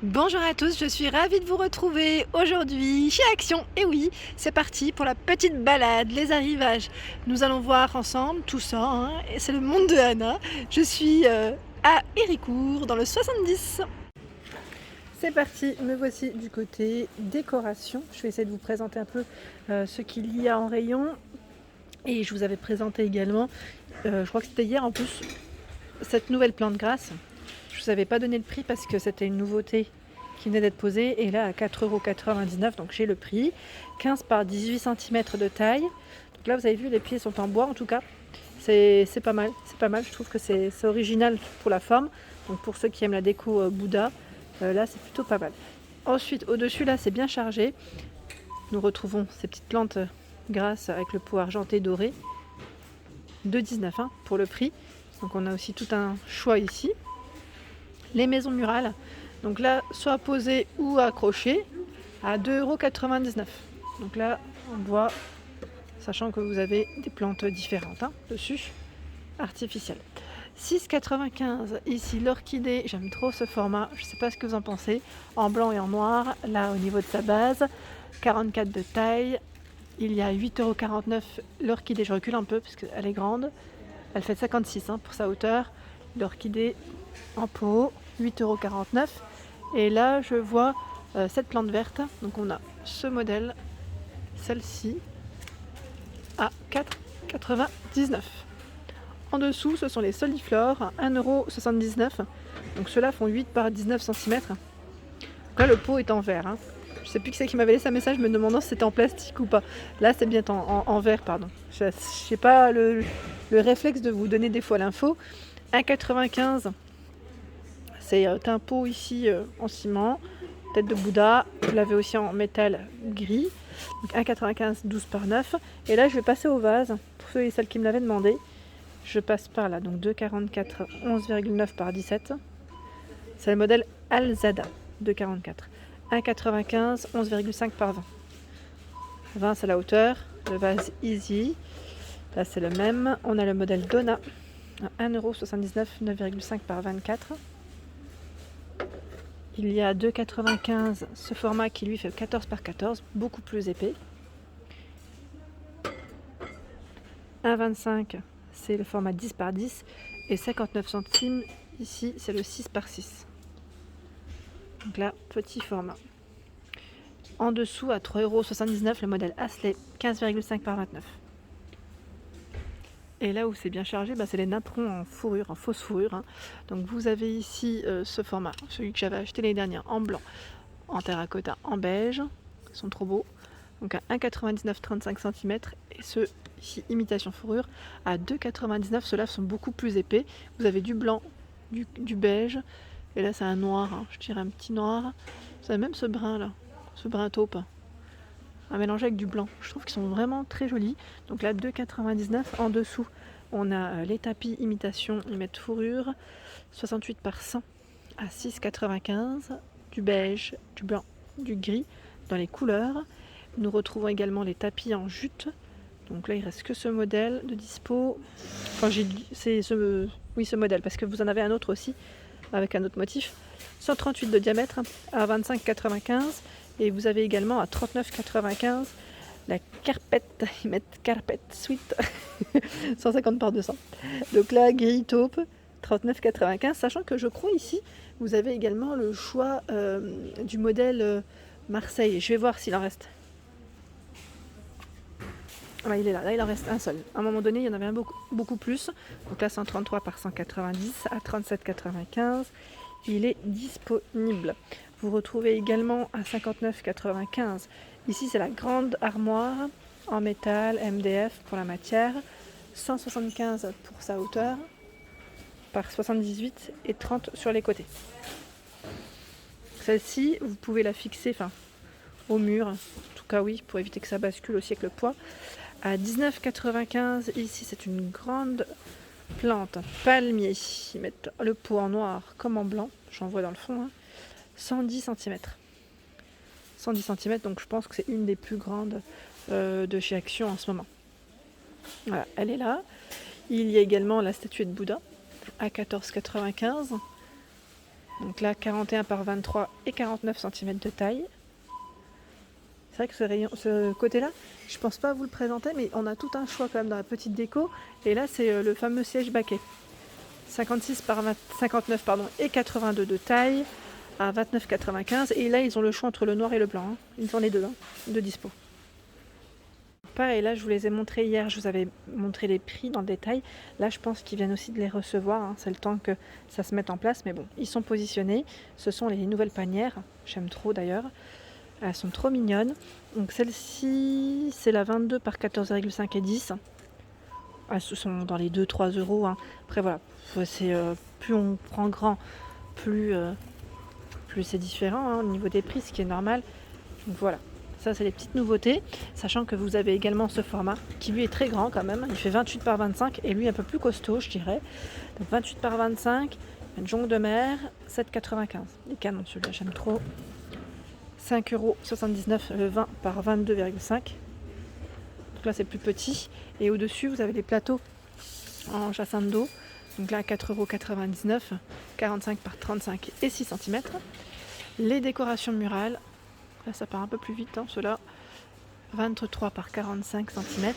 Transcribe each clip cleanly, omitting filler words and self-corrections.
Bonjour à tous, je suis ravie de vous retrouver aujourd'hui chez Action. Et oui, c'est parti pour la petite balade, les arrivages. Nous allons voir ensemble tout ça, hein, et c'est le monde de Anna. Je suis à Héricourt dans le 70. C'est parti, me voici du côté décoration. Je vais essayer de vous présenter un peu ce qu'il y a en rayon. Et je vous avais présenté également, je crois que c'était hier en plus, cette nouvelle plante grasse. Je ne vous avais pas donné le prix parce que c'était une nouveauté qui venait d'être posée. Et là, à 4,99 €, donc j'ai le prix. 15 par 18 cm de taille. Donc là, vous avez vu, les pieds sont en bois en tout cas. C'est pas mal, c'est pas mal. Je trouve que c'est original pour la forme. Donc pour ceux qui aiment la déco Bouddha, là, c'est plutôt pas mal. Ensuite, au-dessus, là, c'est bien chargé. Nous retrouvons ces petites plantes grasses avec le pot argenté doré. 2,19 € pour le prix. Donc on a aussi tout un choix ici. Les maisons murales, donc là, soit posées ou accrochées, à 2,99 €. Donc là, en bois, sachant que vous avez des plantes différentes dessus, artificielles. 6,95 € ici, l'orchidée, j'aime trop ce format, je ne sais pas ce que vous en pensez, en blanc et en noir, là au niveau de sa base, 44 de taille. Il y a 8,49 € l'orchidée, je recule un peu parce qu'elle est grande, elle fait 56 pour sa hauteur. L'orchidée en pot, 8,49 €. Et là, je vois cette plante verte. Donc on a ce modèle, celle-ci, à 4,99 €. En dessous, ce sont les soliflores, 1,79 €. Donc ceux-là font 8 par 19 cm. Là, le pot est en verre. Je ne sais plus qui c'est qui m'avait laissé un message me demandant si c'était en plastique ou pas. Là, c'est bien en verre, pardon. Je n'ai pas le réflexe de vous donner des fois l'info. 1,95 €. C'est un pot ici en ciment, tête de Bouddha. Vous l'avez aussi en métal gris. Donc 1,95 €, 12 par 9. Et là, je vais passer au vase. Pour ceux et celles qui me l'avaient demandé, je passe par là. Donc 2,44, 11,9 par 17. C'est le modèle Alzada, 2,44. 1,95, 11,5 par 20. 20, c'est la hauteur. Le vase Easy, là c'est le même. On a le modèle Donna, 1,79 €, 9,5 par 24. Il y a 2,95 € ce format qui lui fait 14 par 14, beaucoup plus épais. 1,25 € c'est le format 10 par 10 et 59 centimes ici c'est le 6 par 6. Donc là, petit format. En dessous, à 3,79 € le modèle Asley, 15,5 par 29. Et là où c'est bien chargé, c'est les napperons en fourrure, en fausse fourrure. Donc vous avez ici ce format, celui que j'avais acheté l'année dernière, en blanc, en terracotta, en beige. Ils sont trop beaux. Donc à 1,99 €, 35 cm. Et ceux ici, imitation fourrure, à 2,99 €. Ceux-là sont beaucoup plus épais. Vous avez du blanc, du beige. Et là, c'est un noir, je dirais un petit noir. Vous avez même ce brun là, ce brun taupe, à mélanger avec du blanc. Je trouve qu'ils sont vraiment très jolis. Donc là, 2,99 €. En dessous, on a les tapis imitation, ils mettent fourrure, 68 par 100 à 6,95 €. Du beige, du blanc, du gris dans les couleurs. Nous retrouvons également les tapis en jute. Donc là, il reste que ce modèle de dispo. Enfin, c'est ce modèle, parce que vous en avez un autre aussi avec un autre motif. 138 de diamètre à 25,95 €. Et vous avez également à 39,95 € la carpette, ils mettent carpette suite, 150 par 200. Donc là, gris taupe, 39,95 €. Sachant que je crois ici, vous avez également le choix du modèle Marseille. Je vais voir s'il en reste. Ah, il est là, il en reste un seul. À un moment donné, il y en avait un beaucoup plus. Donc là, 133 par 190 à 37,95 €. Il est disponible. Vous retrouvez également à 59,95 €. Ici, c'est la grande armoire en métal, MDF pour la matière. 175 pour sa hauteur par 78 et 30 sur les côtés. Celle-ci, vous pouvez la fixer au mur. En tout cas, oui, pour éviter que ça bascule aussi avec le poids. À 19,95 €. Ici, c'est une grande plante palmier. Ils mettent le pot en noir comme en blanc. J'en vois dans le fond. 110 cm. 110 cm, donc je pense que c'est une des plus grandes de chez Action en ce moment. Voilà, elle est là. Il y a également la statuette Bouddha à 14,95 €. Donc là, 41 par 23 et 49 cm de taille. C'est vrai que ce côté-là, je pense pas vous le présenter, mais on a tout un choix quand même dans la petite déco. Et là, c'est le fameux siège baquet. 56 par 59 et 82 de taille à 29,95. Et là, ils ont le choix entre le noir et le blanc. Hein. Ils en ont deux de dispo. Pareil, là, je vous les ai montrés hier. Je vous avais montré les prix dans le détail. Là, je pense qu'ils viennent aussi de les recevoir. Hein. C'est le temps que ça se mette en place. Mais bon, ils sont positionnés. Ce sont les nouvelles panières. J'aime trop d'ailleurs. Elles sont trop mignonnes. Donc celle-ci, c'est la 22 par 14,5 et 10. Elles sont dans les 2-3 euros. Hein. Après voilà, c'est plus on prend grand, plus c'est différent hein, au niveau des prix, ce qui est normal. Donc voilà, ça c'est les petites nouveautés. Sachant que vous avez également ce format qui lui est très grand quand même. Il fait 28 par 25 et lui un peu plus costaud, je dirais. Donc 28 par 25, une jonque de mer, 7,95. Les canons, celui-là j'aime trop. 5,79 € 20 par 22,5. Donc là c'est plus petit. Et au-dessus vous avez des plateaux en jacinthe d'eau. Donc là 4,99 €, 45 par 35 et 6 cm. Les décorations murales, là ça part un peu plus vite, hein, ceux-là. 23 par 45 cm.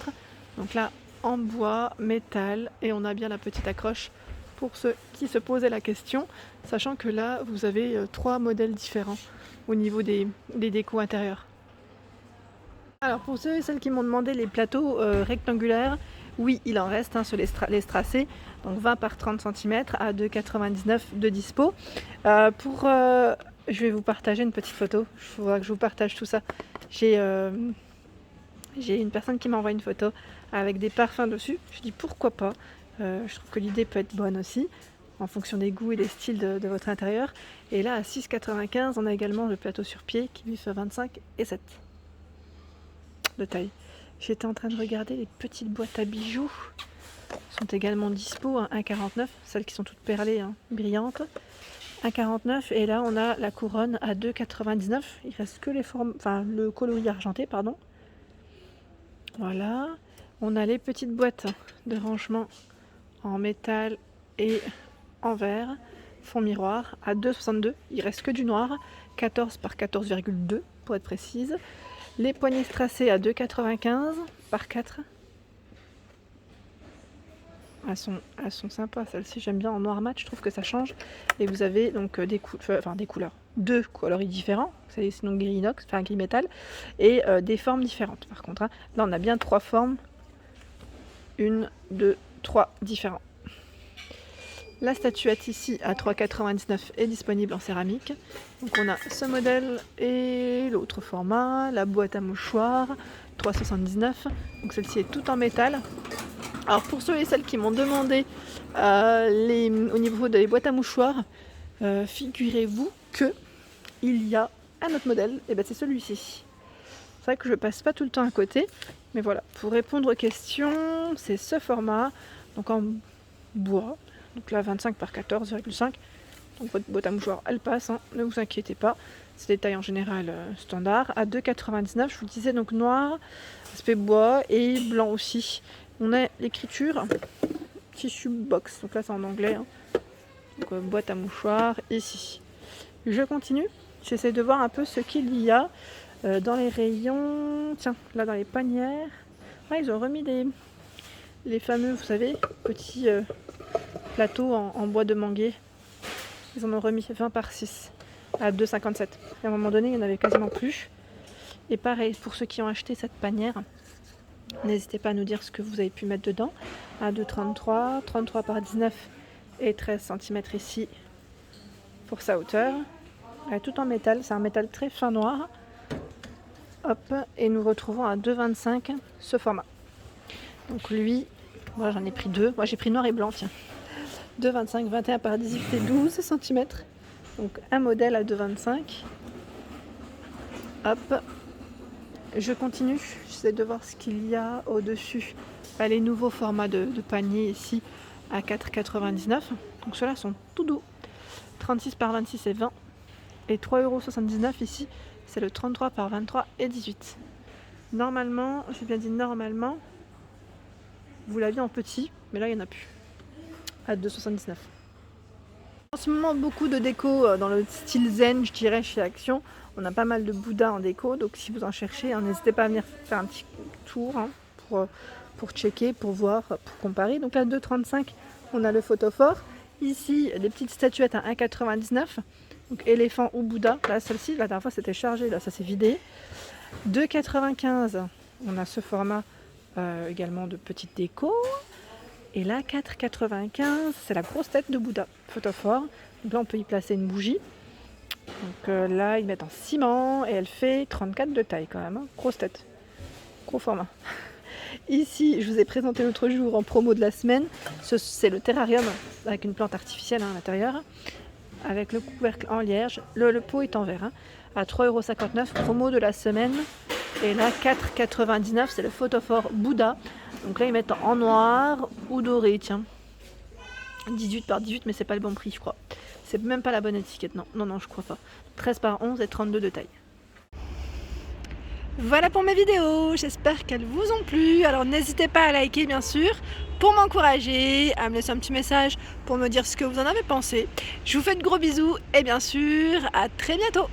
Donc là en bois, métal, et on a bien la petite accroche pour ceux qui se posaient la question, sachant que là vous avez 3 modèles différents au niveau des décos intérieurs. Alors pour ceux et celles qui m'ont demandé les plateaux rectangulaires, oui il en reste hein, sur les stracés, donc 20 par 30 cm à 2,99 € de dispo. Je vais vous partager une petite photo, il faudra que je vous partage tout ça. J'ai une personne qui m'envoie une photo avec des parfums dessus, je dis pourquoi pas, je trouve que l'idée peut être bonne aussi, en fonction des goûts et des styles de votre intérieur. Et là à 6,95 € on a également le plateau sur pied qui lui fait 25 et 7 de taille. J'étais en train de regarder les petites boîtes à bijoux, sont également dispo à 1,49 €, celles qui sont toutes perlées, hein, brillantes. 1,49 € et là on a la couronne à 2,99 €. Il reste que les formes, enfin le coloris argenté, pardon. Voilà. On a les petites boîtes de rangement en métal et en verre, fond miroir à 2,62 €. Il reste que du noir, 14 par 14,2 pour être précise. Les poignées stracées à 2,95 par 4. Elles sont sympas, celles-ci j'aime bien en noir mat, je trouve que ça change. Et vous avez donc des couleurs, deux coloris différents, c'est sinon gris inox, enfin gris métal, et des formes différentes par contre. Hein. Là on a bien 3 formes, 1, 2, 3 différents. La statuette ici à 3,99 € est disponible en céramique. Donc on a ce modèle et l'autre format, la boîte à mouchoirs, 3,79 €. Donc celle-ci est toute en métal. Alors pour ceux et celles qui m'ont demandé au niveau des boîtes à mouchoirs, figurez-vous que il y a un autre modèle, et ben c'est celui-ci. C'est vrai que je passe pas tout le temps à côté, mais voilà, pour répondre aux questions, c'est ce format, donc en bois, donc là 25 par 14,5. Donc votre boîte à mouchoirs elle passe, hein, ne vous inquiétez pas, c'est des tailles en général standard, à 2,99 €. Je vous disais donc noir, aspect bois et blanc aussi. On a l'écriture tissu box, donc là c'est en anglais, hein. Donc boîte à mouchoirs ici. Je continue, j'essaie de voir un peu ce qu'il y a dans les rayons. Tiens, là dans les panières, ah, ils ont remis les fameux, vous savez, petits plateaux en bois de manguier. Ils en ont remis 20 par 6 à 2,57 €. À un moment donné, il n'y en avait quasiment plus. Et pareil, pour ceux qui ont acheté cette panière, n'hésitez pas à nous dire ce que vous avez pu mettre dedans. À 2,33 €, 33 par 19 et 13 cm ici pour sa hauteur. Elle est tout en métal, c'est un métal très fin noir. Hop, et nous retrouvons à 2,25 € ce format. Donc lui, moi j'en ai pris deux. Moi j'ai pris noir et blanc, tiens. 2,25, 21 par 18 et 12 cm. Donc un modèle à 2,25 €. Hop. Je continue, j'essaie de voir ce qu'il y a au-dessus. Les nouveaux formats de panier ici à 4,99 €. Donc ceux-là sont tout doux. 36 par 26 et 20. Et 3,79 € ici, c'est le 33 par 23 et 18. Normalement, j'ai bien dit normalement, vous l'aviez en petit, mais là il n'y en a plus. À 2,79 €. En ce moment, beaucoup de déco dans le style zen, je dirais, chez Action. On a pas mal de Bouddha en déco, donc si vous en cherchez, n'hésitez pas à venir faire un petit tour pour checker, pour voir, pour comparer. Donc là, 2,35, on a le photophore. Ici, des petites statuettes à 1,99. Donc éléphant ou Bouddha. Là, celle-ci, la dernière fois, c'était chargé, là, ça s'est vidé. 2,95, on a ce format également de petite déco. Et là, 4,95, c'est la grosse tête de Bouddha, photophore. Donc là, on peut y placer une bougie. Donc là, ils mettent en ciment et elle fait 34 de taille quand même. Hein. Grosse tête, gros format. Ici, je vous ai présenté l'autre jour en promo de la semaine. C'est le terrarium avec une plante artificielle à l'intérieur, avec le couvercle en lierge. Le pot est en verre, hein, à 3,59 €, promo de la semaine. Et là, 4,99, c'est le photophore Bouddha. Donc là, ils mettent en noir ou doré, tiens. 18 par 18, mais c'est pas le bon prix, je crois. C'est même pas la bonne étiquette, non, je crois pas. 13 par 11 et 32 de taille. Voilà pour mes vidéos, j'espère qu'elles vous ont plu. Alors n'hésitez pas à liker, bien sûr, pour m'encourager, à me laisser un petit message pour me dire ce que vous en avez pensé. Je vous fais de gros bisous et bien sûr, à très bientôt.